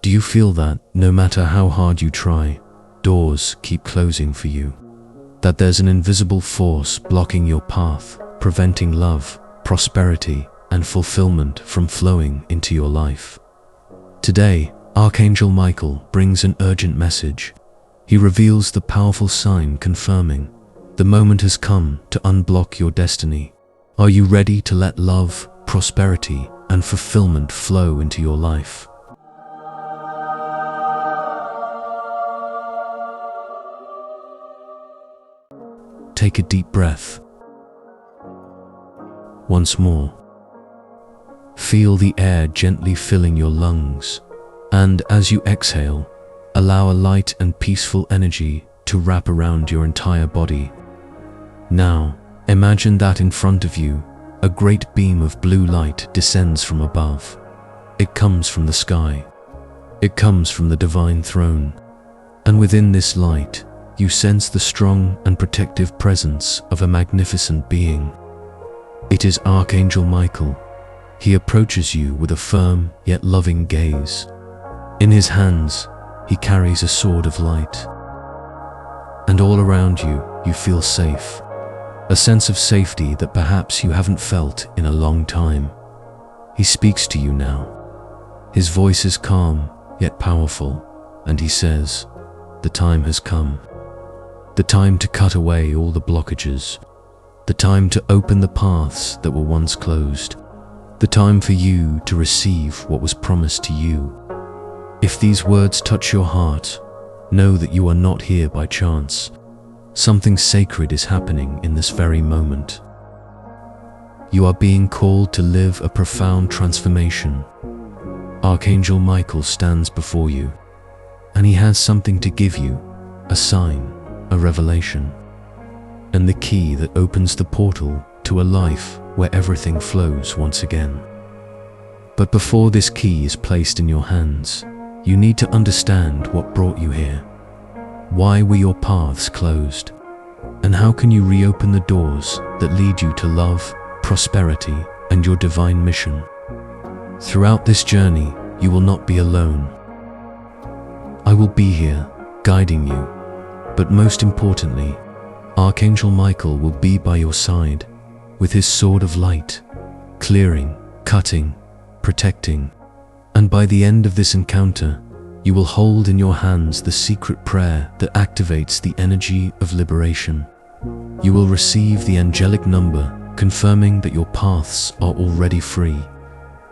Do you feel that, no matter how hard you try, doors keep closing for you? That there's an invisible force blocking your path, preventing love, prosperity, and fulfillment from flowing into your life? Today, Archangel Michael brings an urgent message. He reveals the powerful sign confirming the moment has come to unblock your destiny. Are you ready to let love, prosperity, and fulfillment flow into your life? Take a deep breath. Once more. Feel the air gently filling your lungs, and as you exhale, allow a light and peaceful energy to wrap around your entire body. Now, imagine that in front of you, a great beam of blue light descends from above. It comes from the sky. It comes from the divine throne. And within this light, you sense the strong and protective presence of a magnificent being. It is Archangel Michael. He approaches you with a firm yet loving gaze. In his hands, he carries a sword of light. And all around you, you feel safe. A sense of safety that perhaps you haven't felt in a long time. He speaks to you now. His voice is calm yet powerful, and he says, "The time has come. The time to cut away all the blockages. The time to open the paths that were once closed. The time for you to receive what was promised to you." If these words touch your heart, know that you are not here by chance. Something sacred is happening in this very moment. You are being called to live a profound transformation. Archangel Michael stands before you, and he has something to give you, a sign, a revelation, and the key that opens the portal to a life where everything flows once again. But before this key is placed in your hands, you need to understand what brought you here. Why were your paths closed? And how can you reopen the doors that lead you to love, prosperity, and your divine mission? Throughout this journey, you will not be alone. I will be here, guiding you. But most importantly, Archangel Michael will be by your side, with his sword of light, clearing, cutting, protecting. And by the end of this encounter, you will hold in your hands the secret prayer that activates the energy of liberation. You will receive the angelic number, confirming that your paths are already free,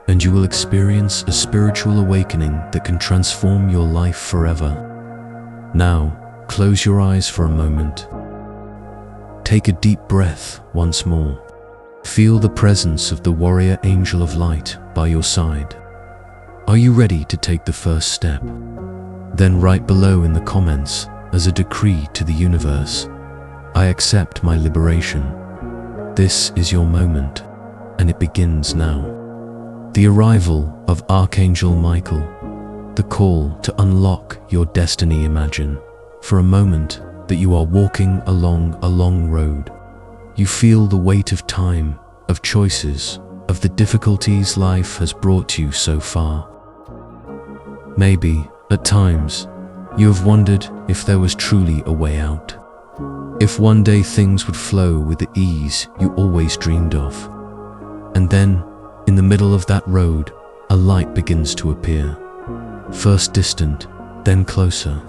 and you will experience a spiritual awakening that can transform your life forever. Now, close your eyes for a moment. Take a deep breath once more. Feel the presence of the warrior angel of light by your side. Are you ready to take the first step? Then write below in the comments, as a decree to the universe, "I accept my liberation." This is your moment, and it begins now. The arrival of Archangel Michael, the call to unlock your destiny. Imagine, for a moment, that you are walking along a long road. You feel the weight of time, of choices, of the difficulties life has brought you so far. Maybe, at times, you have wondered if there was truly a way out. If one day things would flow with the ease you always dreamed of. And then, in the middle of that road, a light begins to appear. First distant, then closer.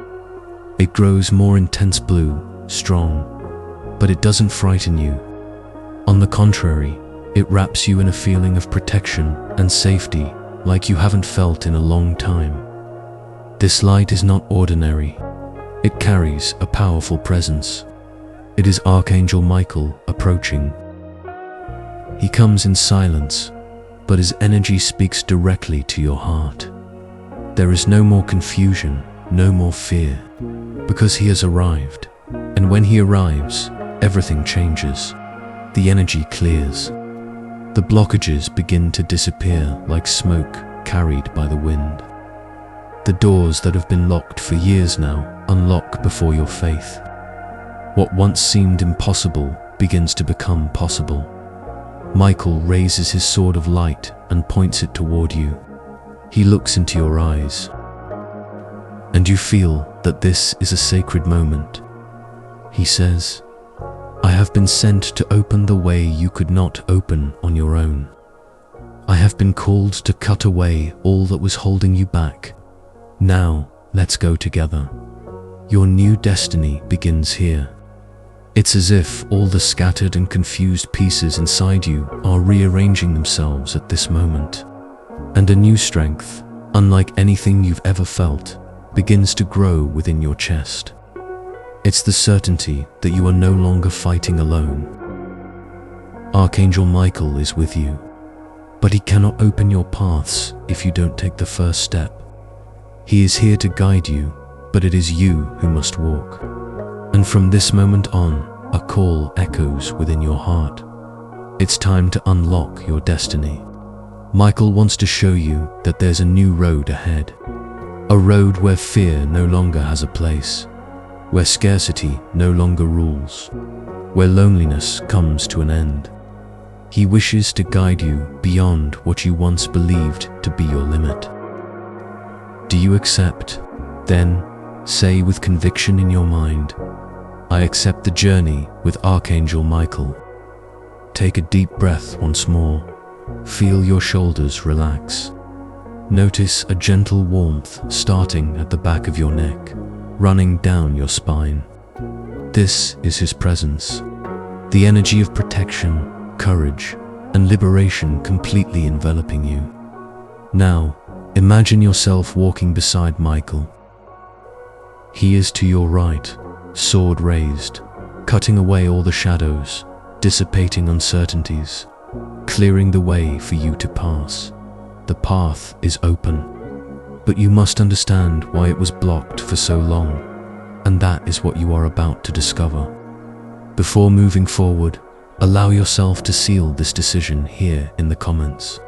It grows more intense blue, strong, but it doesn't frighten you. On the contrary, it wraps you in a feeling of protection and safety like you haven't felt in a long time. This light is not ordinary. It carries a powerful presence. It is Archangel Michael approaching. He comes in silence, but his energy speaks directly to your heart. There is no more confusion, no more fear, because he has arrived. And when he arrives, everything changes. The energy clears. The blockages begin to disappear like smoke carried by the wind. The doors that have been locked for years now unlock before your faith. What once seemed impossible begins to become possible. Michael raises his sword of light and points it toward you. He looks into your eyes. and you feel that this is a sacred moment. He says, "I have been sent to open the way you could not open on your own. I have been called to cut away all that was holding you back. Now, let's go together. Your new destiny begins here." It's as if all the scattered and confused pieces inside you are rearranging themselves at this moment. And a new strength, unlike anything you've ever felt, begins to grow within your chest. It's the certainty that you are no longer fighting alone. Archangel Michael is with you, but he cannot open your paths if you don't take the first step. He is here to guide you, but it is you who must walk. And from this moment on, a call echoes within your heart. It's time to unlock your destiny. Michael wants to show you that there's a new road ahead. A road where fear no longer has a place, where scarcity no longer rules, where loneliness comes to an end. He wishes to guide you beyond what you once believed to be your limit. Do you accept? Then, say with conviction in your mind, "I accept the journey with Archangel Michael." Take a deep breath once more. Feel your shoulders relax. Notice a gentle warmth starting at the back of your neck, running down your spine. This is his presence, the energy of protection, courage, and liberation completely enveloping you. Now, imagine yourself walking beside Michael. He is to your right, sword raised, cutting away all the shadows, dissipating uncertainties, clearing the way for you to pass. The path is open, but you must understand why it was blocked for so long, and that is what you are about to discover. Before moving forward, allow yourself to seal this decision here in the comments.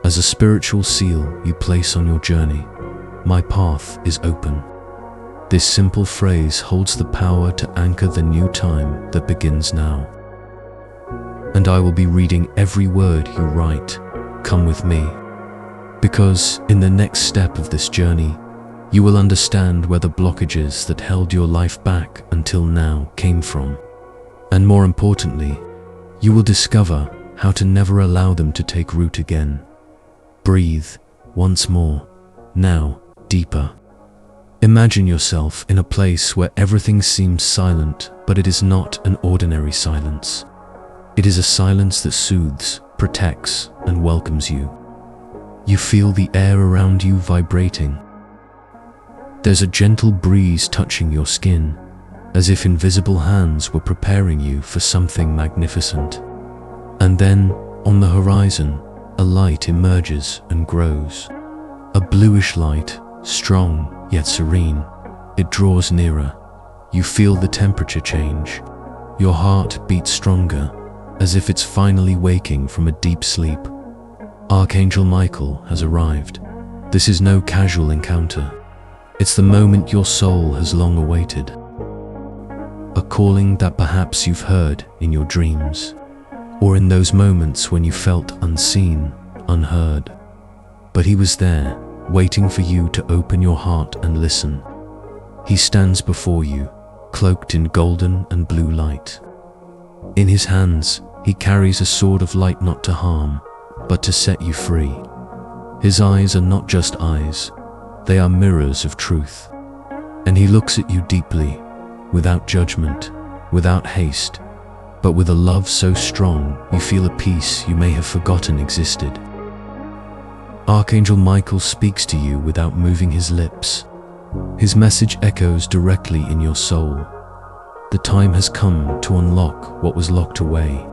As a spiritual seal you place on your journey, "My path is open." This simple phrase holds the power to anchor the new time that begins now. And I will be reading every word you write. Come with me. Because in the next step of this journey, you will understand where the blockages that held your life back until now came from. And more importantly, you will discover how to never allow them to take root again. Breathe once more, now deeper. Imagine yourself in a place where everything seems silent, but it is not an ordinary silence. It is a silence that soothes, protects, and welcomes you. You feel the air around you vibrating. There's a gentle breeze touching your skin, as if invisible hands were preparing you for something magnificent. And then, on the horizon, a light emerges and grows. A bluish light, strong yet serene. It draws nearer. You feel the temperature change. Your heart beats stronger, as if it's finally waking from a deep sleep. Archangel Michael has arrived. This is no casual encounter. It's the moment your soul has long awaited. A calling that perhaps you've heard in your dreams, or in those moments when you felt unseen, unheard. But he was there, waiting for you to open your heart and listen. He stands before you, cloaked in golden and blue light. In his hands, he carries a sword of light not to harm, but to set you free. His eyes are not just eyes, they are mirrors of truth. And he looks at you deeply, without judgment, without haste, but with a love so strong you feel a peace you may have forgotten existed. Archangel Michael speaks to you without moving his lips. His message echoes directly in your soul. The time has come to unlock what was locked away.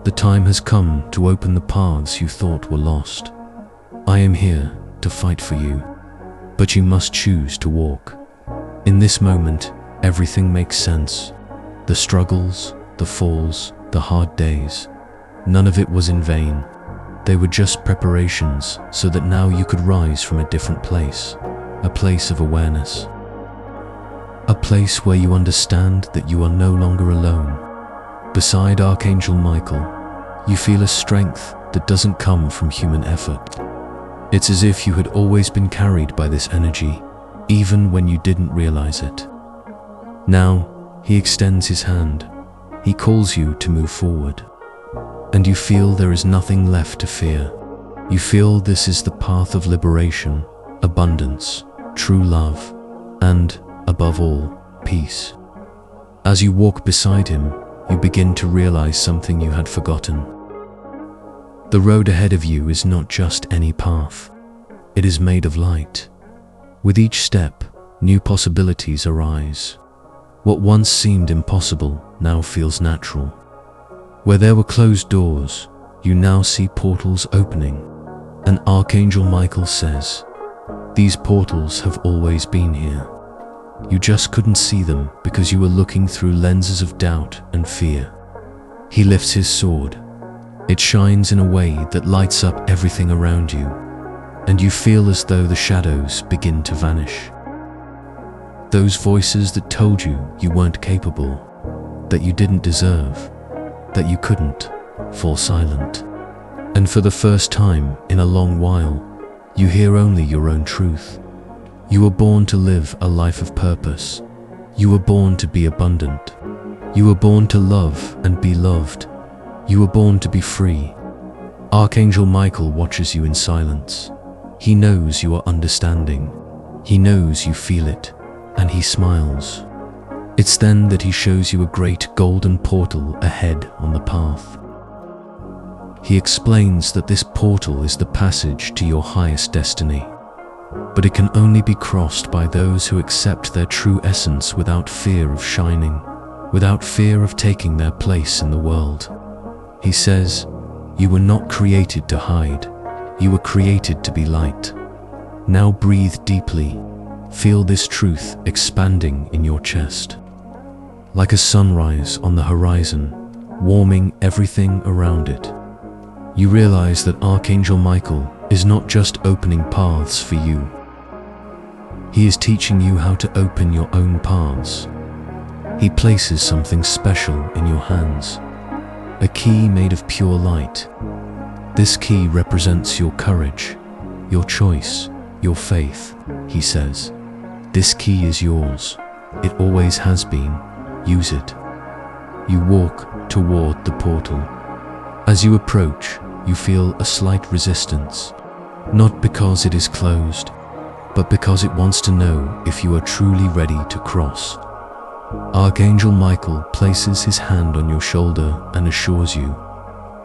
The time has come to open the paths you thought were lost. I am here to fight for you, but you must choose to walk. In this moment, everything makes sense. The struggles, the falls, the hard days, none of it was in vain. They were just preparations so that now you could rise from a different place, a place of awareness. A place where you understand that you are no longer alone. Beside Archangel Michael, you feel a strength that doesn't come from human effort. It's as if you had always been carried by this energy, even when you didn't realize it. Now, he extends his hand. He calls you to move forward. And you feel there is nothing left to fear. You feel this is the path of liberation, abundance, true love, and, above all, peace. As you walk beside him, you begin to realize something you had forgotten. The road ahead of you is not just any path. It is made of light. With each step, new possibilities arise. What once seemed impossible now feels natural. Where there were closed doors, you now see portals opening. And Archangel Michael says, "These portals have always been here. You just couldn't see them because you were looking through lenses of doubt and fear." He lifts his sword. It shines in a way that lights up everything around you, and you feel as though the shadows begin to vanish. Those voices that told you you weren't capable, that you didn't deserve, that you couldn't, fall silent. And for the first time in a long while, you hear only your own truth. You were born to live a life of purpose. You were born to be abundant. You were born to love and be loved. You were born to be free. Archangel Michael watches you in silence. He knows you are understanding. He knows you feel it, and he smiles. It's then that he shows you a great golden portal ahead on the path. He explains that this portal is the passage to your highest destiny, but it can only be crossed by those who accept their true essence without fear of shining, without fear of taking their place in the world. He says, "You were not created to hide. You were created to be light." Now breathe deeply. Feel this truth expanding in your chest. Like a sunrise on the horizon, warming everything around it. You realize that Archangel Michael is not just opening paths for you. He is teaching you how to open your own paths. He places something special in your hands, a key made of pure light. This key represents your courage, your choice, your faith, he says. This key is yours. It always has been. Use it. You walk toward the portal. As you approach, you feel a slight resistance, not because it is closed, but because it wants to know if you are truly ready to cross. Archangel Michael places his hand on your shoulder and assures you,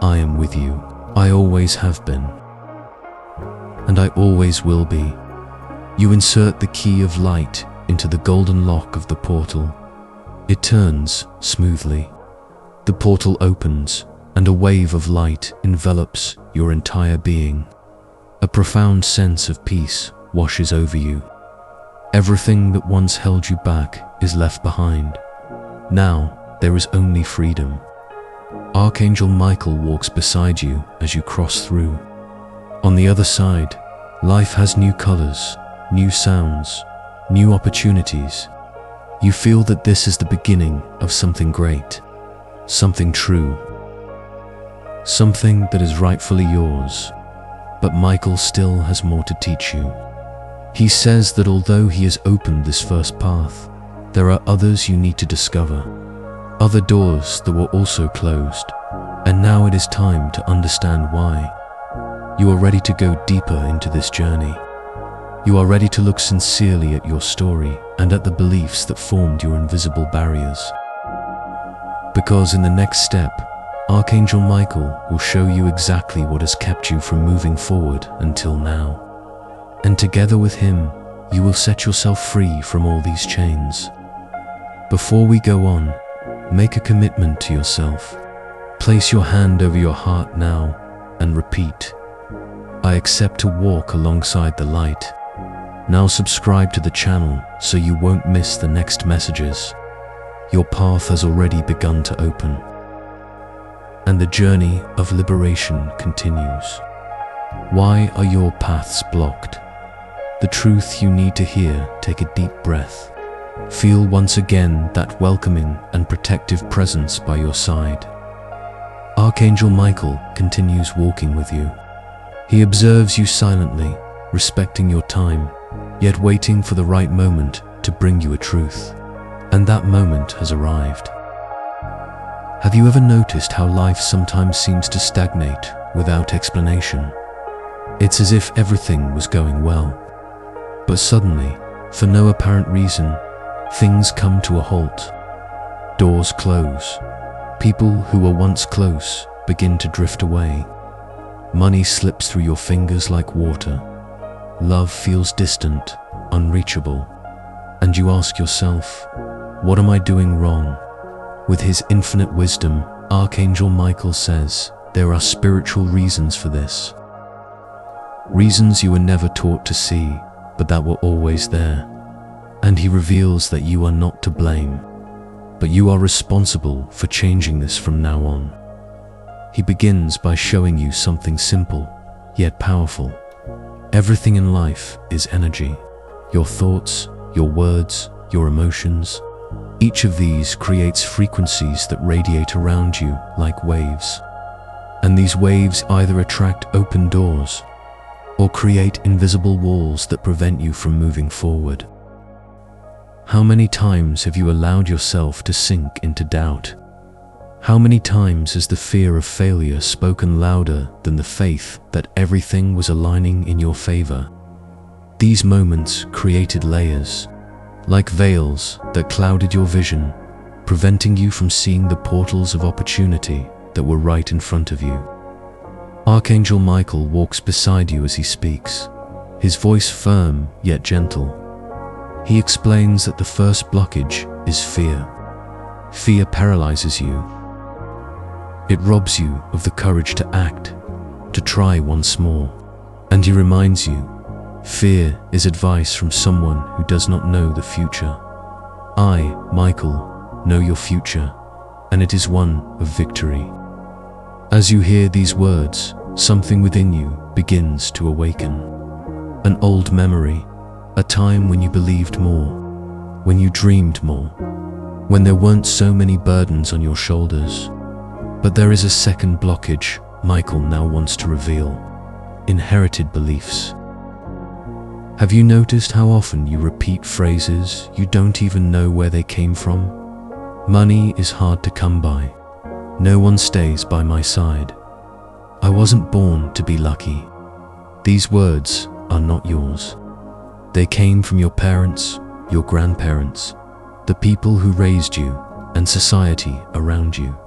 "I am with you. I always have been. And I always will be." You insert the key of light into the golden lock of the portal. It turns smoothly. The portal opens, and a wave of light envelops your entire being. A profound sense of peace washes over you. Everything that once held you back is left behind. Now there is only freedom. Archangel Michael walks beside you as you cross through. On the other side, life has new colors, new sounds, new opportunities. You feel that this is the beginning of something great, something true, something that is rightfully yours. But Michael still has more to teach you. He says that although he has opened this first path, there are others you need to discover, other doors that were also closed, and now it is time to understand why. You are ready to go deeper into this journey. You are ready to look sincerely at your story and at the beliefs that formed your invisible barriers. Because in the next step, Archangel Michael will show you exactly what has kept you from moving forward until now. And together with him, you will set yourself free from all these chains. Before we go on, make a commitment to yourself. Place your hand over your heart now and repeat, "I accept to walk alongside the light." Now subscribe to the channel so you won't miss the next messages. Your path has already begun to open, and the journey of liberation continues. Why are your paths blocked? The truth you need to hear. Take a deep breath. Feel once again that welcoming and protective presence by your side. Archangel Michael continues walking with you. He observes you silently, respecting your time, yet waiting for the right moment to bring you a truth. And that moment has arrived. Have you ever noticed how life sometimes seems to stagnate without explanation? It's as if everything was going well, but suddenly, for no apparent reason, things come to a halt. Doors close. People who were once close begin to drift away. Money slips through your fingers like water. Love feels distant, unreachable. And you ask yourself, what am I doing wrong? With his infinite wisdom, Archangel Michael says there are spiritual reasons for this. Reasons you were never taught to see, but that were always there. And he reveals that you are not to blame, but you are responsible for changing this from now on. He begins by showing you something simple, yet powerful. Everything in life is energy. Your thoughts, your words, your emotions. Each of these creates frequencies that radiate around you like waves. And these waves either attract open doors or create invisible walls that prevent you from moving forward. How many times have you allowed yourself to sink into doubt? How many times has the fear of failure spoken louder than the faith that everything was aligning in your favor? These moments created layers, like veils that clouded your vision, preventing you from seeing the portals of opportunity that were right in front of you. Archangel Michael walks beside you as he speaks, his voice firm yet gentle. He explains that the first blockage is fear. Fear paralyzes you. It robs you of the courage to act, to try once more. And he reminds you, fear is advice from someone who does not know the future. I, Michael, know your future, and it is one of victory. As you hear these words, something within you begins to awaken. An old memory, a time when you believed more, when you dreamed more, when there weren't so many burdens on your shoulders. But there is a second blockage Michael now wants to reveal: inherited beliefs. Have you noticed how often you repeat phrases you don't even know where they came from? Money is hard to come by. No one stays by my side. I wasn't born to be lucky. These words are not yours. They came from your parents, your grandparents, the people who raised you, and society around you.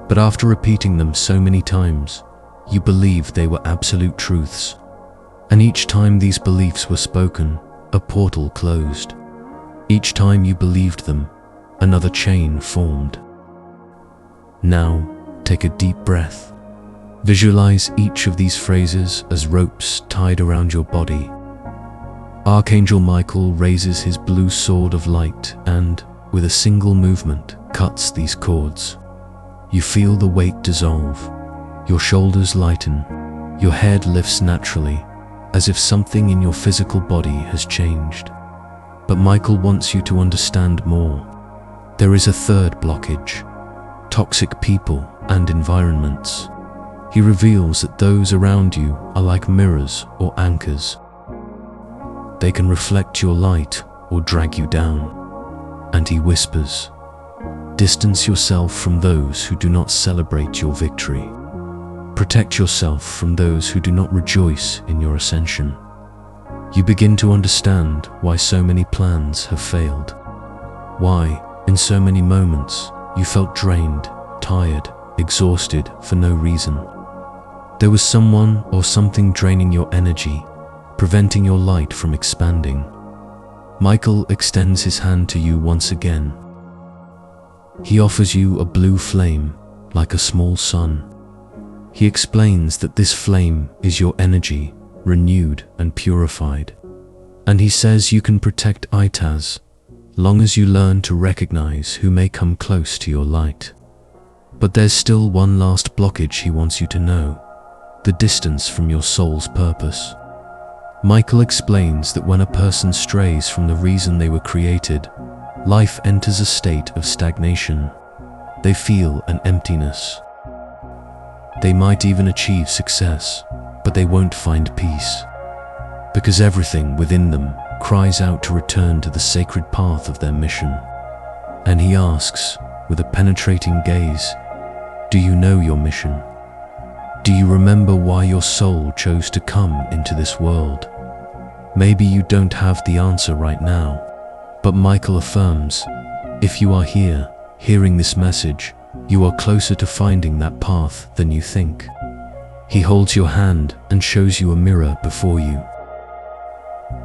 But after repeating them so many times, you believed they were absolute truths. And each time these beliefs were spoken, a portal closed. Each time you believed them, another chain formed. Now, take a deep breath. Visualize each of these phrases as ropes tied around your body. Archangel Michael raises his blue sword of light and, with a single movement, cuts these cords. You feel the weight dissolve. Your shoulders lighten. Your head lifts naturally, as if something in your physical body has changed. But Michael wants you to understand more. There is a third blockage: toxic people and environments. He reveals that those around you are like mirrors or anchors. They can reflect your light or drag you down. And he whispers, distance yourself from those who do not celebrate your victory. Protect yourself from those who do not rejoice in your ascension. You begin to understand why so many plans have failed. Why, in so many moments, you felt drained, tired, exhausted for no reason. There was someone or something draining your energy, preventing your light from expanding. Michael extends his hand to you once again. He offers you a blue flame, like a small sun. He explains that this flame is your energy, renewed and purified. And he says you can protect Itaz, long as you learn to recognize who may come close to your light. But there's still one last blockage he wants you to know: the distance from your soul's purpose. Michael explains that when a person strays from the reason they were created, life enters a state of stagnation. They feel an emptiness. They might even achieve success, but they won't find peace, because everything within them cries out to return to the sacred path of their mission. And he asks, with a penetrating gaze, "Do you know your mission? Do you remember why your soul chose to come into this world?" Maybe you don't have the answer right now, but Michael affirms, if you are here, hearing this message, you are closer to finding that path than you think. He holds your hand and shows you a mirror before you.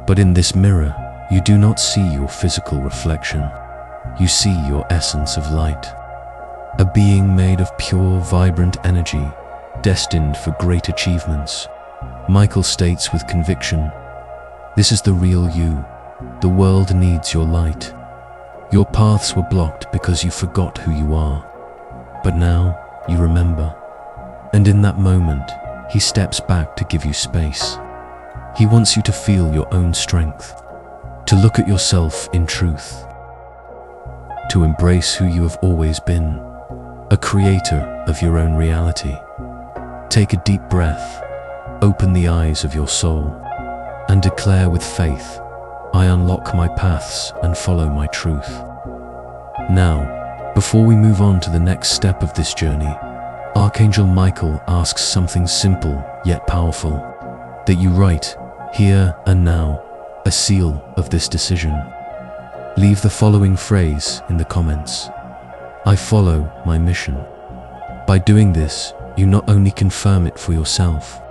But in this mirror, you do not see your physical reflection. You see your essence of light, a being made of pure, vibrant energy, destined for great achievements. Michael states with conviction, "This is the real you. The world needs your light. Your paths were blocked because you forgot who you are. But now you remember." And in that moment, he steps back to give you space. He wants you to feel your own strength, to look at yourself in truth, to embrace who you have always been, a creator of your own reality. Take a deep breath, open the eyes of your soul, and declare with faith, "I unlock my paths and follow my truth." Now, before we move on to the next step of this journey, Archangel Michael asks something simple yet powerful, that you write, here and now, a seal of this decision. Leave the following phrase in the comments: "I follow my mission." By doing this, you not only confirm it for yourself,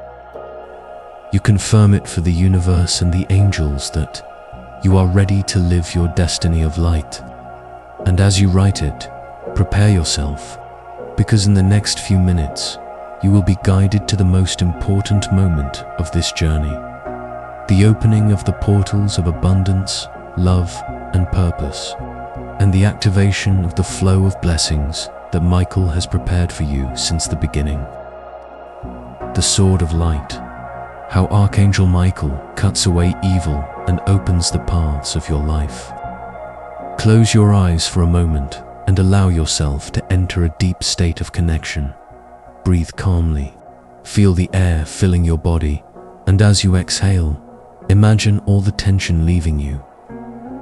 you confirm it for the universe and the angels that you are ready to live your destiny of light. And as you write it, prepare yourself, because in the next few minutes, you will be guided to the most important moment of this journey, the opening of the portals of abundance, love, and purpose, and the activation of the flow of blessings that Michael has prepared for you since the beginning. The Sword of Light, how Archangel Michael cuts away evil and opens the paths of your life. Close your eyes for a moment and allow yourself to enter a deep state of connection. Breathe calmly, feel the air filling your body, and as you exhale, imagine all the tension leaving you.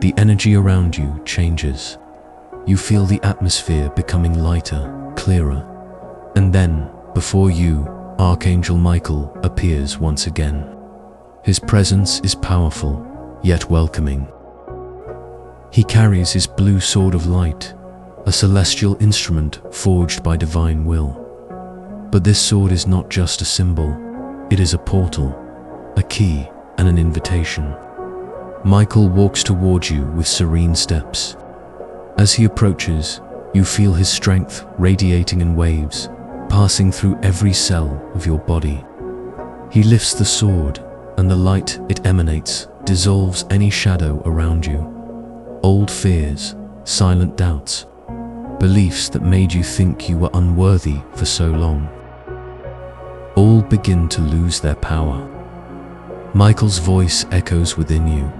The energy around you changes. You feel the atmosphere becoming lighter, clearer, and then, before you, Archangel Michael appears once again. His presence is powerful, yet welcoming. He carries his blue sword of light, a celestial instrument forged by divine will. But this sword is not just a symbol, it is a portal, a key, and an invitation. Michael walks towards you with serene steps. As he approaches, you feel his strength radiating in waves, passing through every cell of your body. He lifts the sword, and the light it emanates dissolves any shadow around you. Old fears, silent doubts, beliefs that made you think you were unworthy for so long, all begin to lose their power. Michael's voice echoes within you.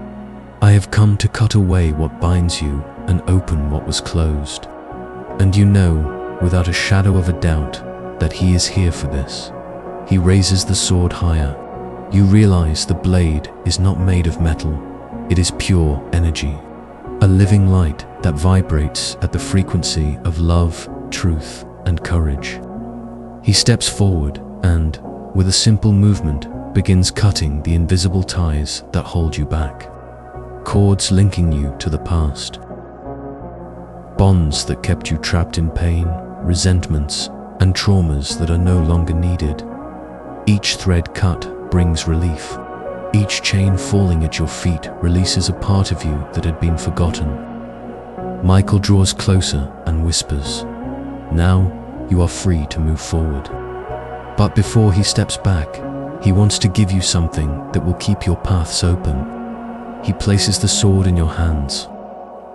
"I have come to cut away what binds you and open what was closed." And you know, without a shadow of a doubt, that he is here for this. He raises the sword higher. You realize the blade is not made of metal. It is pure energy, a living light that vibrates at the frequency of love, truth, and courage. He steps forward and, with a simple movement, begins cutting the invisible ties that hold you back. Cords linking you to the past. Bonds that kept you trapped in pain, resentments, and traumas that are no longer needed. Each thread cut brings relief. Each chain falling at your feet releases a part of you that had been forgotten. Michael draws closer and whispers, "Now you are free to move forward." But before he steps back, he wants to give you something that will keep your paths open. He places the sword in your hands.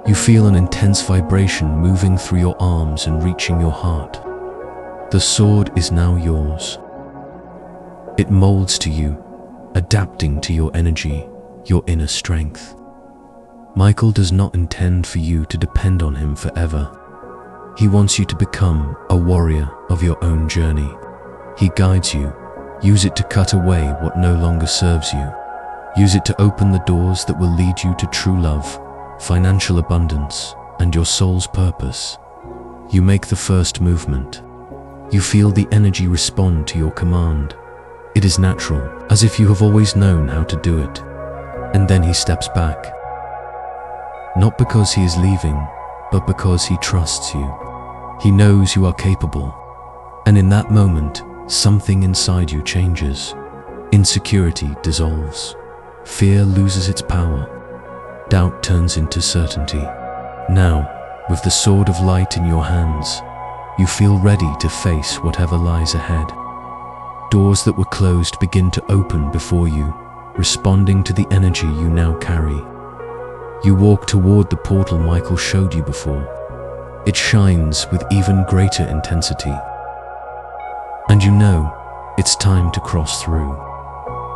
You feel an intense vibration moving through your arms and reaching your heart. The sword is now yours. It molds to you, adapting to your energy, your inner strength. Michael does not intend for you to depend on him forever. He wants you to become a warrior of your own journey. He guides you. Use it to cut away what no longer serves you. Use it to open the doors that will lead you to true love, financial abundance, and your soul's purpose. You make the first movement. You feel the energy respond to your command. It is natural, as if you have always known how to do it. And then he steps back. Not because he is leaving, but because he trusts you. He knows you are capable. And in that moment, something inside you changes. Insecurity dissolves. Fear loses its power. Doubt turns into certainty. Now, with the sword of light in your hands, you feel ready to face whatever lies ahead. Doors that were closed begin to open before you, responding to the energy you now carry. You walk toward the portal Michael showed you before. It shines with even greater intensity. And you know, it's time to cross through.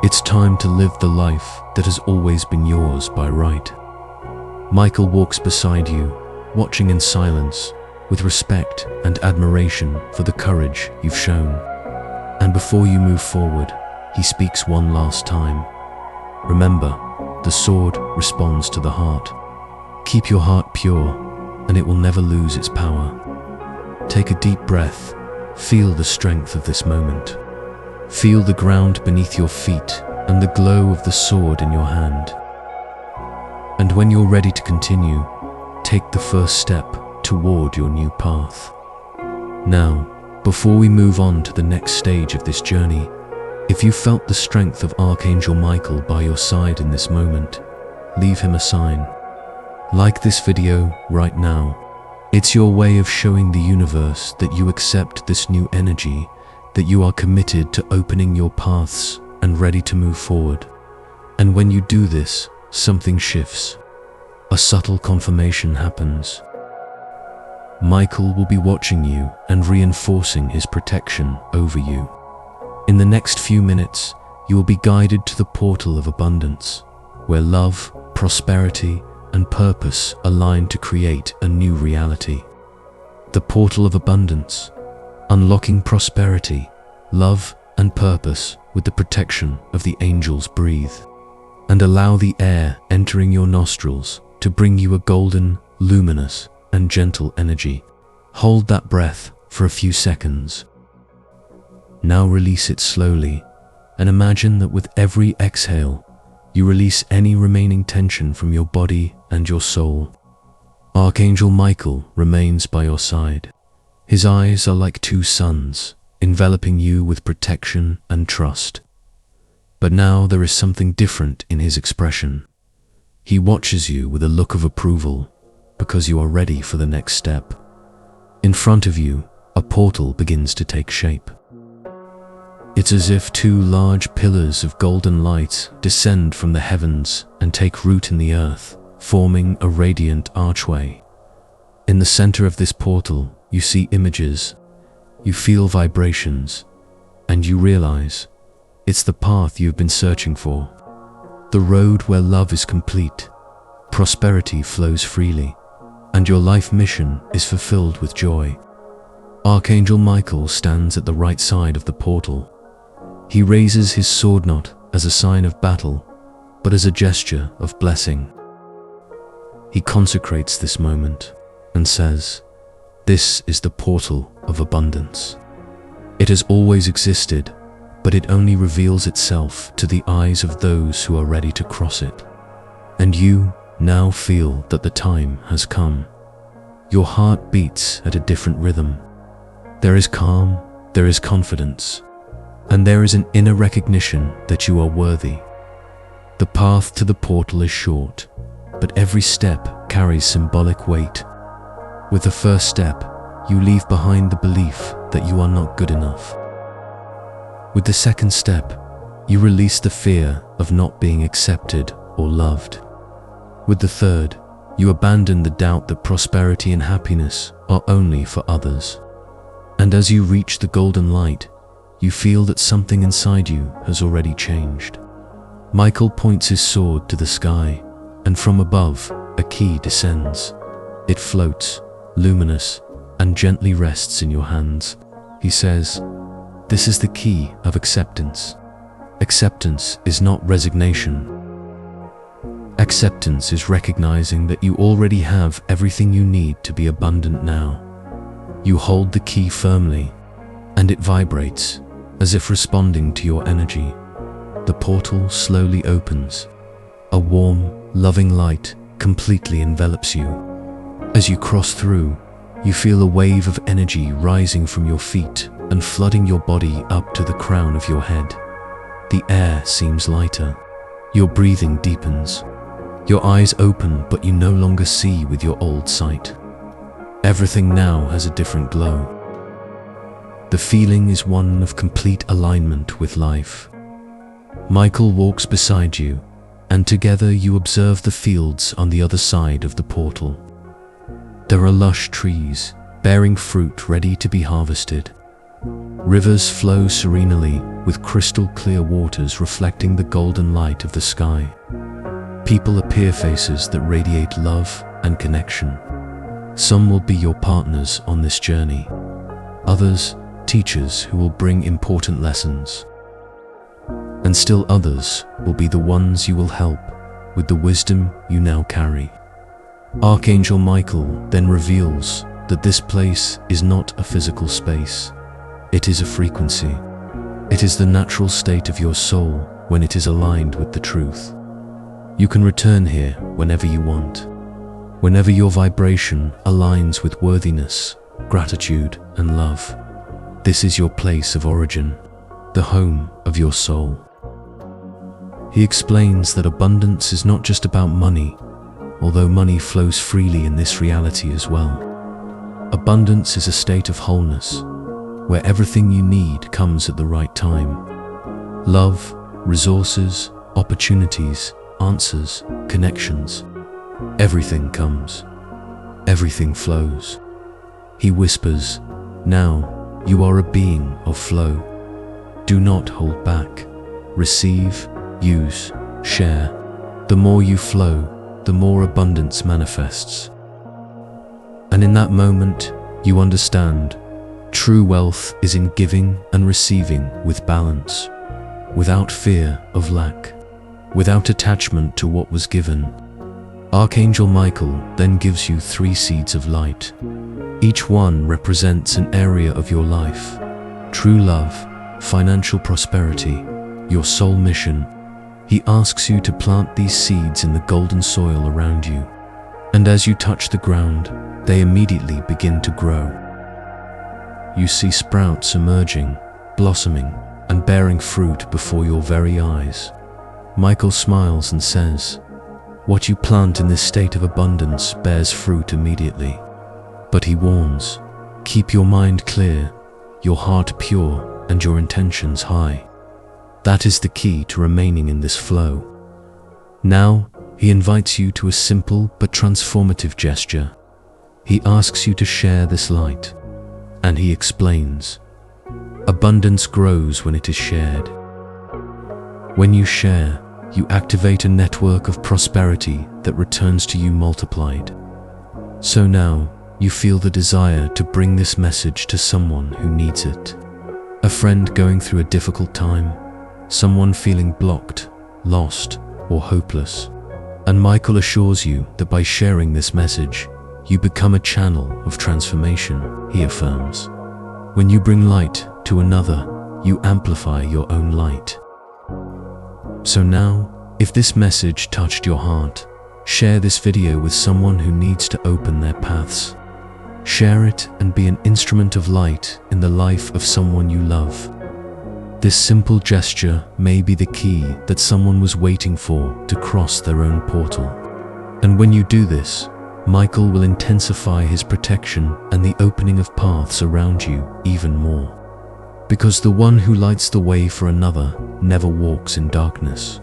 It's time to live the life that has always been yours by right. Michael walks beside you, watching in silence, with respect and admiration for the courage you've shown. And before you move forward, he speaks one last time. Remember, the sword responds to the heart. Keep your heart pure, and it will never lose its power. Take a deep breath. Feel the strength of this moment. Feel the ground beneath your feet and the glow of the sword in your hand. And when you're ready to continue, take the first step toward your new path. Now, before we move on to the next stage of this journey, if you felt the strength of Archangel Michael by your side in this moment, leave him a sign. Like this video right now. It's your way of showing the universe that you accept this new energy, that you are committed to opening your paths and ready to move forward. And when you do this, something shifts. A subtle confirmation happens. Michael will be watching you and reinforcing his protection over you. In the next few minutes, you will be guided to the portal of abundance, where love, prosperity, and purpose align to create a new reality. The portal of abundance, unlocking prosperity, love, and purpose with the protection of the angels. Breathe and allow the air entering your nostrils to bring you a golden, luminous, and gentle energy. Hold that breath for a few seconds. Now release it slowly and imagine that with every exhale, you release any remaining tension from your body and your soul. Archangel Michael remains by your side. His eyes are like two suns, enveloping you with protection and trust. But now there is something different in his expression. He watches you with a look of approval, because you are ready for the next step. In front of you, a portal begins to take shape. It's as if two large pillars of golden light descend from the heavens and take root in the earth, forming a radiant archway. In the center of this portal, you see images, you feel vibrations, and you realize it's the path you've been searching for. The road where love is complete, prosperity flows freely, and your life mission is fulfilled with joy. Archangel Michael stands at the right side of the portal. He raises his sword not as a sign of battle, but as a gesture of blessing. He consecrates this moment and says, "This is the portal of abundance. It has always existed, but it only reveals itself to the eyes of those who are ready to cross it. And you now feel that the time has come. Your heart beats at a different rhythm. There is calm, there is confidence, and there is an inner recognition that you are worthy. The path to the portal is short, but every step carries symbolic weight. With the first step, you leave behind the belief that you are not good enough. With the second step, you release the fear of not being accepted or loved. With the third, you abandon the doubt that prosperity and happiness are only for others. And as you reach the golden light, you feel that something inside you has already changed. Michael points his sword to the sky, and from above, a key descends. It floats, luminous, and gently rests in your hands. He says, "This is the key of acceptance. Acceptance is not resignation, Acceptance is recognizing that you already have everything you need to be abundant now. You hold the key firmly, and it vibrates as if responding to your energy. The portal slowly opens. A warm, loving light completely envelops you. As you cross through, you feel a wave of energy rising from your feet and flooding your body up to the crown of your head. The air seems lighter. Your breathing deepens. Your eyes open, but you no longer see with your old sight. Everything now has a different glow. The feeling is one of complete alignment with life. Michael walks beside you, and together you observe the fields on the other side of the portal. There are lush trees, bearing fruit ready to be harvested. Rivers flow serenely, with crystal clear waters reflecting the golden light of the sky. People appear faces that radiate love and connection. Some will be your partners on this journey. Others, teachers who will bring important lessons. And still others will be the ones you will help with the wisdom you now carry. Archangel Michael then reveals that this place is not a physical space. It is a frequency. It is the natural state of your soul when it is aligned with the truth. You can return here whenever you want, whenever your vibration aligns with worthiness, gratitude, and love. This is your place of origin, the home of your soul. He explains that abundance is not just about money, although money flows freely in this reality as well. Abundance is a state of wholeness, where everything you need comes at the right time. Love, resources, opportunities, answers, connections. Everything comes. Everything flows. He whispers, "Now you are a being of flow. Do not hold back. Receive, use, share. The more you flow, the more abundance manifests." And in that moment, you understand, true wealth is in giving and receiving with balance, without fear of lack, without attachment to what was given. Archangel Michael then gives you 3 seeds of light. Each one represents an area of your life: true love, financial prosperity, your soul mission. He asks you to plant these seeds in the golden soil around you. And as you touch the ground, they immediately begin to grow. You see sprouts emerging, blossoming, and bearing fruit before your very eyes. Michael smiles and says, "What you plant in this state of abundance bears fruit immediately." But he warns, keep your mind clear, your heart pure, and your intentions high. That is the key to remaining in this flow. Now, he invites you to a simple but transformative gesture. He asks you to share this light, and he explains, abundance grows when it is shared. When you share, you activate a network of prosperity that returns to you multiplied. So now, you feel the desire to bring this message to someone who needs it. A friend going through a difficult time, someone feeling blocked, lost, or hopeless. And Michael assures you that by sharing this message, you become a channel of transformation, he affirms. When you bring light to another, you amplify your own light. So now, if this message touched your heart, share this video with someone who needs to open their paths. Share it and be an instrument of light in the life of someone you love. This simple gesture may be the key that someone was waiting for to cross their own portal. And when you do this, Michael will intensify his protection and the opening of paths around you even more. Because the one who lights the way for another never walks in darkness.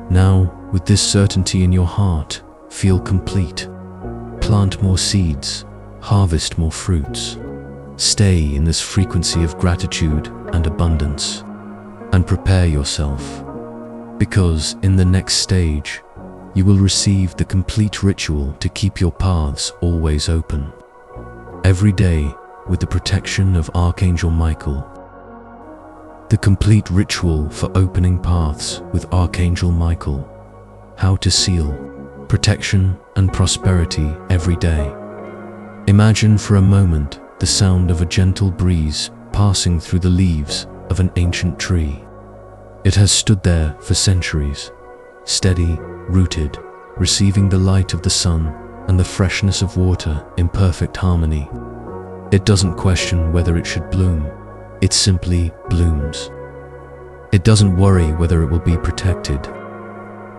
Now, with this certainty in your heart, feel complete. Plant more seeds, harvest more fruits. Stay in this frequency of gratitude and abundance, and prepare yourself, because in the next stage, you will receive the complete ritual to keep your paths always open. Every day, with the protection of Archangel Michael. The complete ritual for opening paths with Archangel Michael. how to seal protection and prosperity every day. Imagine for a moment the sound of a gentle breeze passing through the leaves of an ancient tree. It has stood there for centuries, steady, rooted, receiving the light of the sun and the freshness of water in perfect harmony. It doesn't question whether it should bloom, it simply blooms. It doesn't worry whether it will be protected.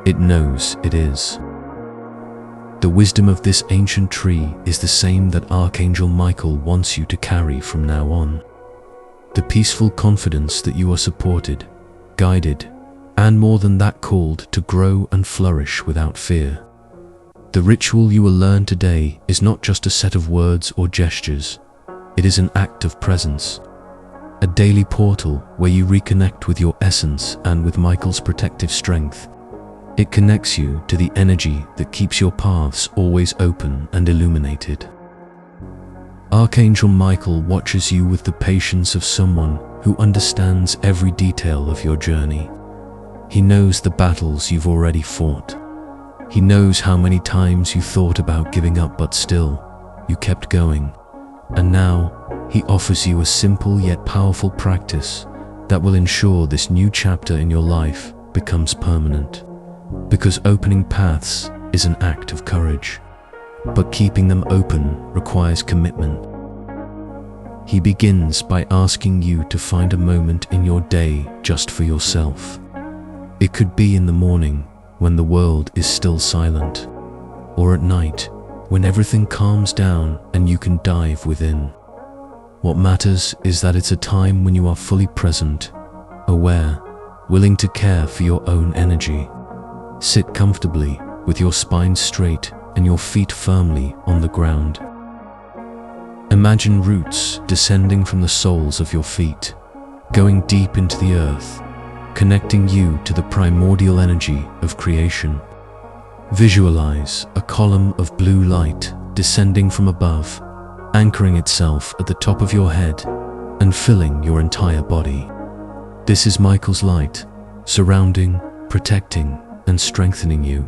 It knows it is. The wisdom of this ancient tree is the same that Archangel Michael wants you to carry from now on. The peaceful confidence that you are supported, guided, and more than that, called to grow and flourish without fear. The ritual you will learn today is not just a set of words or gestures. It is an act of presence, a daily portal where you reconnect with your essence and with Michael's protective strength. It connects you to the energy that keeps your paths always open and illuminated. Archangel Michael watches you with the patience of someone who understands every detail of your journey. He knows the battles you've already fought. He knows how many times you thought about giving up, but still, you kept going. And now, he offers you a simple yet powerful practice that will ensure this new chapter in your life becomes permanent. Because opening paths is an act of courage, but keeping them open requires commitment. He begins by asking you to find a moment in your day just for yourself. It could be in the morning when the world is still silent, or at night when everything calms down and you can dive within. What matters is that it's a time when you are fully present, aware, willing to care for your own energy. Sit comfortably with your spine straight and your feet firmly on the ground. Imagine roots descending from the soles of your feet, going deep into the earth, connecting you to the primordial energy of creation. Visualize a column of blue light descending from above, anchoring itself at the top of your head and filling your entire body. This is Michael's light, surrounding, protecting, and strengthening you.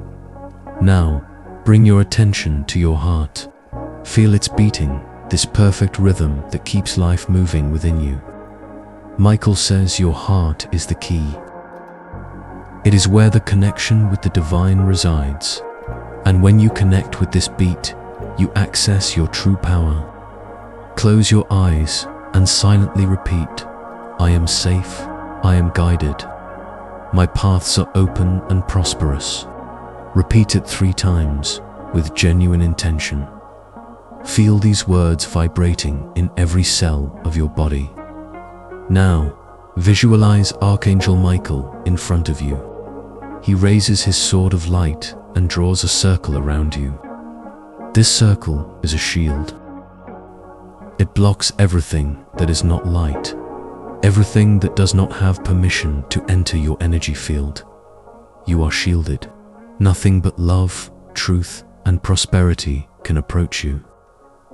Now, bring your attention to your heart. Feel its beating, this perfect rhythm that keeps life moving within you. Michael says your heart is the key. It is where the connection with the divine resides. And when you connect with this beat, you access your true power. Close your eyes and silently repeat, I am safe, I am guided. My paths are open and prosperous. Repeat it 3 times with genuine intention. Feel these words vibrating in every cell of your body. Now, visualize Archangel Michael in front of you. He raises his sword of light and draws a circle around you. This circle is a shield. It blocks everything that is not light, everything that does not have permission to enter your energy field. You are shielded. Nothing but love, truth, and prosperity can approach you.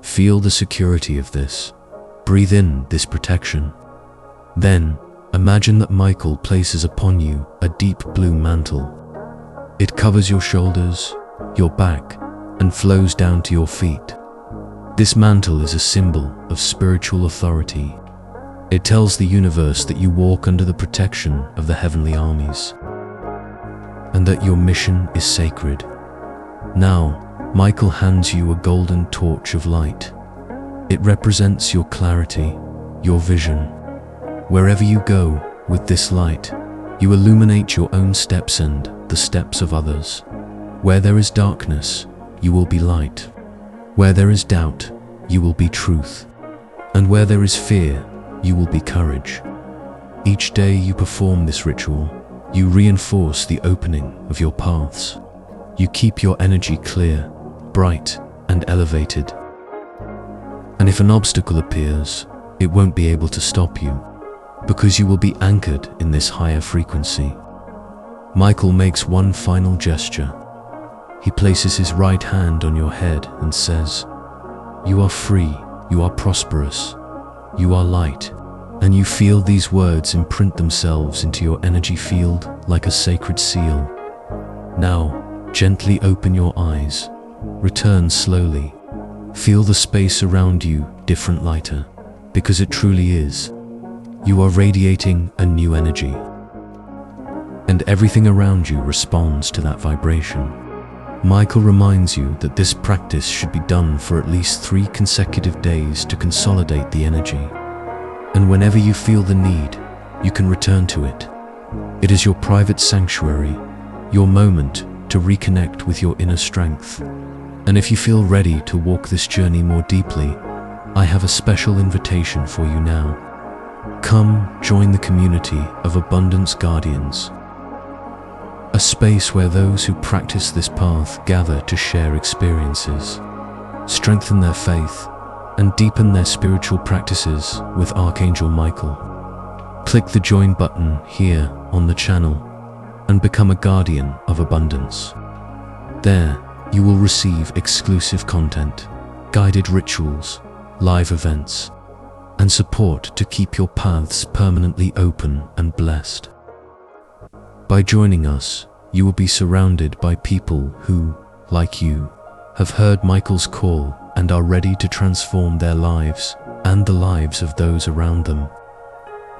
Feel the security of this. Breathe in this protection. Then, imagine that Michael places upon you a deep blue mantle. It covers your shoulders, your back, and flows down to your feet. This mantle is a symbol of spiritual authority. It tells the universe that you walk under the protection of the heavenly armies, and that your mission is sacred. Now, Michael hands you a golden torch of light. It represents your clarity, your vision. Wherever you go with this light, you illuminate your own steps and the steps of others. Where there is darkness, you will be light. Where there is doubt, you will be truth. And where there is fear, you will be courage. Each day you perform this ritual, you reinforce the opening of your paths. You keep your energy clear, bright, and elevated. And if an obstacle appears, it won't be able to stop you, because you will be anchored in this higher frequency. Michael makes one final gesture. He places his right hand on your head and says, "You are free, you are prosperous, you are light." And you feel these words imprint themselves into your energy field like a sacred seal. Now, Gently open your eyes. Return slowly. Feel the space around you different lighter, because it truly is. You are radiating a new energy. And everything around you responds to that vibration. Michael reminds you that this practice should be done for at least 3 consecutive days to consolidate the energy. And whenever you feel the need, you can return to it. It is your private sanctuary, your moment to reconnect with your inner strength. And if you feel ready to walk this journey more deeply, I have a special invitation for you now. Come join the community of Abundance Guardians, a space where those who practice this path gather to share experiences, strengthen their faith, and deepen their spiritual practices with Archangel Michael. Click the join button here on the channel and become a guardian of abundance. There, you will receive exclusive content, guided rituals, live events, and support to keep your paths permanently open and blessed. By joining us, you will be surrounded by people who, like you, have heard Michael's call and are ready to transform their lives and the lives of those around them.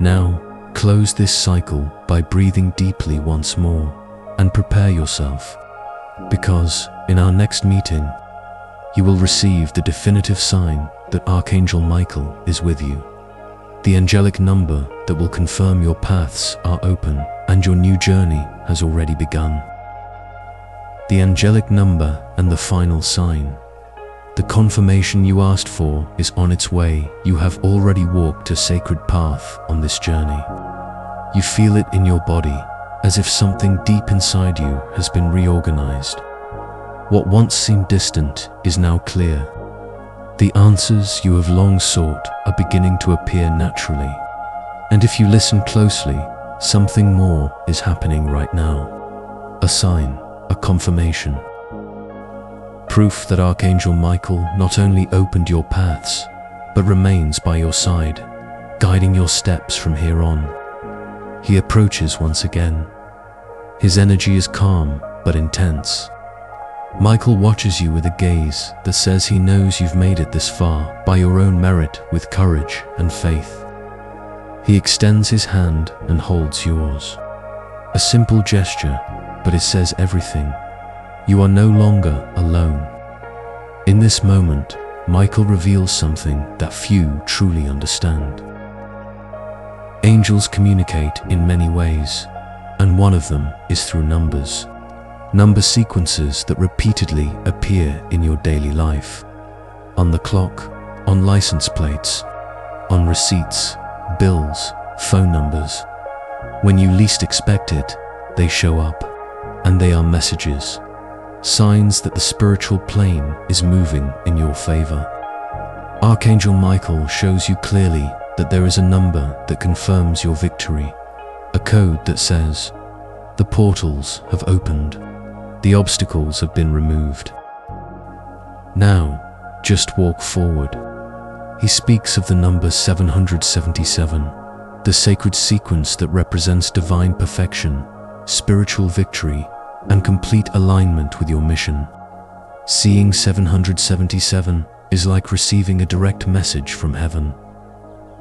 Now, close this cycle by breathing deeply once more and prepare yourself, because in our next meeting, you will receive the definitive sign that Archangel Michael is with you, the angelic number that will confirm your paths are open and your new journey has already begun. The angelic number and the final sign. The confirmation you asked for is on its way. You have already walked a sacred path on this journey. You feel it in your body, as if something deep inside you has been reorganized. What once seemed distant is now clear. The answers you have long sought are beginning to appear naturally. And if you listen closely, something more is happening right now. A sign, a confirmation. Proof that Archangel Michael not only opened your paths, but remains by your side, guiding your steps from here on. He approaches once again. His energy is calm but intense. Michael watches you with a gaze that says he knows you've made it this far by your own merit with courage and faith. He extends his hand and holds yours. A simple gesture, but it says everything. You are no longer alone. In this moment, Michael reveals something that few truly understand. Angels communicate in many ways, and one of them is through numbers. Number sequences that repeatedly appear in your daily life. On the clock, on license plates, on receipts, bills, phone numbers. When you least expect it, they show up, and they are messages. Signs that the spiritual plane is moving in your favor. Archangel Michael shows you clearly that there is a number that confirms your victory, a code that says, the portals have opened, the obstacles have been removed. Now, just walk forward. He speaks of the number 777, the sacred sequence that represents divine perfection, spiritual victory, and complete alignment with your mission. Seeing 777 is like receiving a direct message from heaven.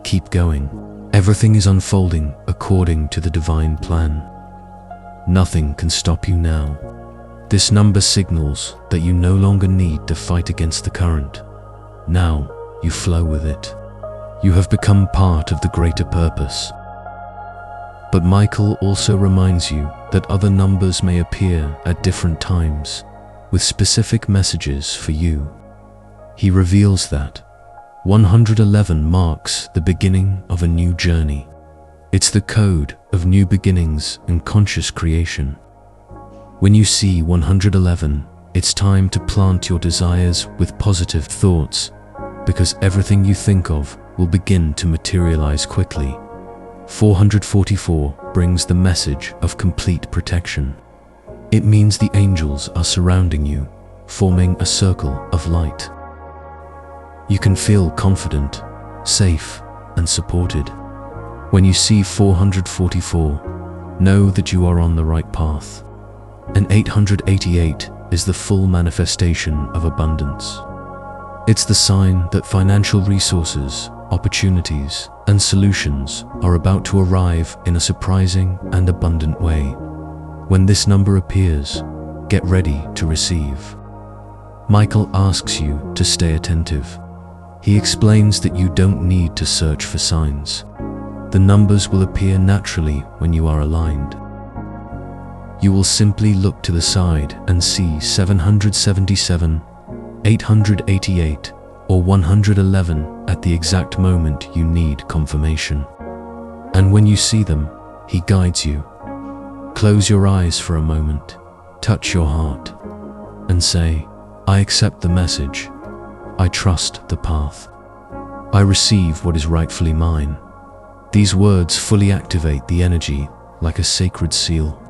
Keep going. Everything is unfolding according to the divine plan. Nothing can stop you now. This number signals that you no longer need to fight against the current. Now, you flow with it. You have become part of the greater purpose. But Michael also reminds you that other numbers may appear at different times, with specific messages for you. He reveals that 111 marks the beginning of a new journey. It's the code of new beginnings and conscious creation. When you see 111, it's time to plant your desires with positive thoughts, because everything you think of will begin to materialize quickly. 444 brings the message of complete protection. It means the angels are surrounding you, forming a circle of light. You can feel confident, safe, and supported. When you see 444, know that you are on the right path. and 888 is the full manifestation of abundance. It's the sign that financial resources, opportunities, and solutions are about to arrive in a surprising and abundant way. When this number appears, get ready to receive. Michael asks you to stay attentive. He explains that you don't need to search for signs. The numbers will appear naturally when you are aligned. You will simply look to the side and see 777, 888, or 111 at the exact moment you need confirmation. And when you see them, he guides you. Close your eyes for a moment, touch your heart, and say, I accept the message. I trust the path. I receive what is rightfully mine. These words fully activate the energy like a sacred seal.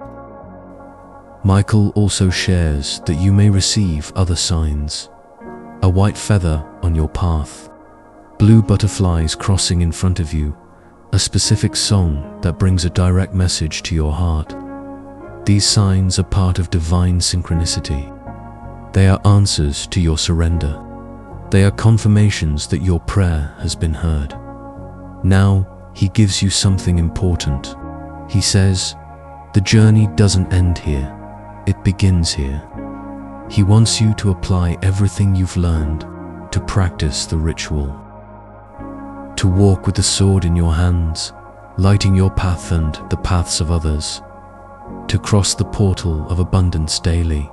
Michael also shares that you may receive other signs. A white feather on your path, blue butterflies crossing in front of you, a specific song that brings a direct message to your heart. These signs are part of divine synchronicity. They are answers to your surrender. They are confirmations that your prayer has been heard. Now, he gives you something important. He says, the journey doesn't end here, it begins here. He wants you to apply everything you've learned, to practice the ritual, to walk with the sword in your hands, lighting your path and the paths of others, to cross the portal of abundance daily,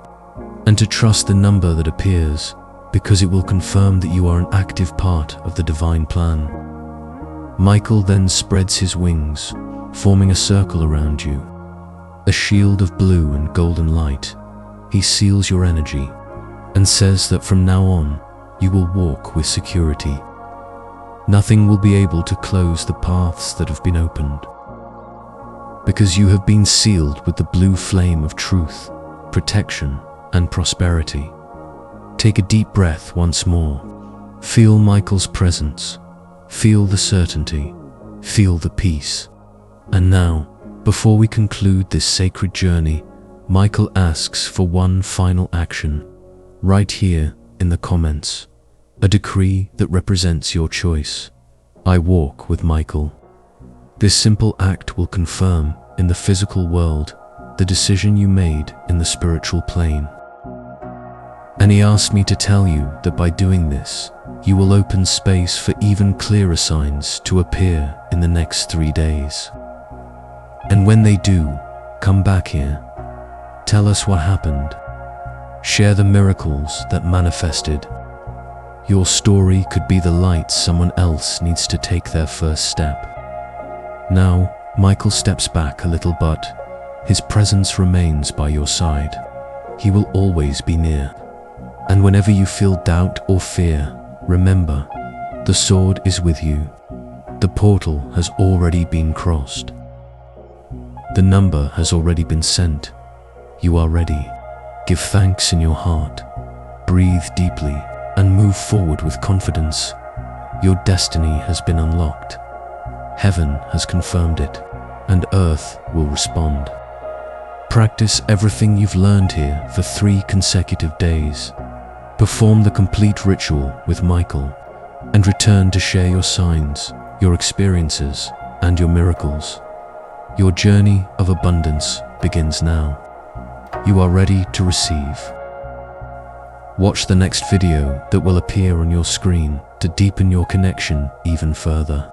and to trust the number that appears, because it will confirm that you are an active part of the divine plan. Michael then spreads his wings, forming a circle around you, a shield of blue and golden light. He seals your energy and says that from now on, you will walk with security. Nothing will be able to close the paths that have been opened, because you have been sealed with the blue flame of truth, protection, and prosperity. Take a deep breath once more. Feel Michael's presence. Feel the certainty. Feel the peace. And now, before we conclude this sacred journey, Michael asks for one final action, right here in the comments. A decree that represents your choice. I walk with Michael. This simple act will confirm in the physical world the decision you made in the spiritual plane. And he asked me to tell you that by doing this, you will open space for even clearer signs to appear in the next 3 days. And when they do, come back here. Tell us what happened. Share the miracles that manifested. Your story could be the light someone else needs to take their first step. Now, Michael steps back a little, but his presence remains by your side. He will always be near. And whenever you feel doubt or fear, remember, the sword is with you. The portal has already been crossed. The number has already been sent. You are ready. Give thanks in your heart. Breathe deeply and move forward with confidence. Your destiny has been unlocked. Heaven has confirmed it, and earth will respond. Practice everything you've learned here for 3 consecutive days. Perform the complete ritual with Michael, and return to share your signs, your experiences, and your miracles. Your journey of abundance begins now. You are ready to receive. Watch the next video that will appear on your screen to deepen your connection even further.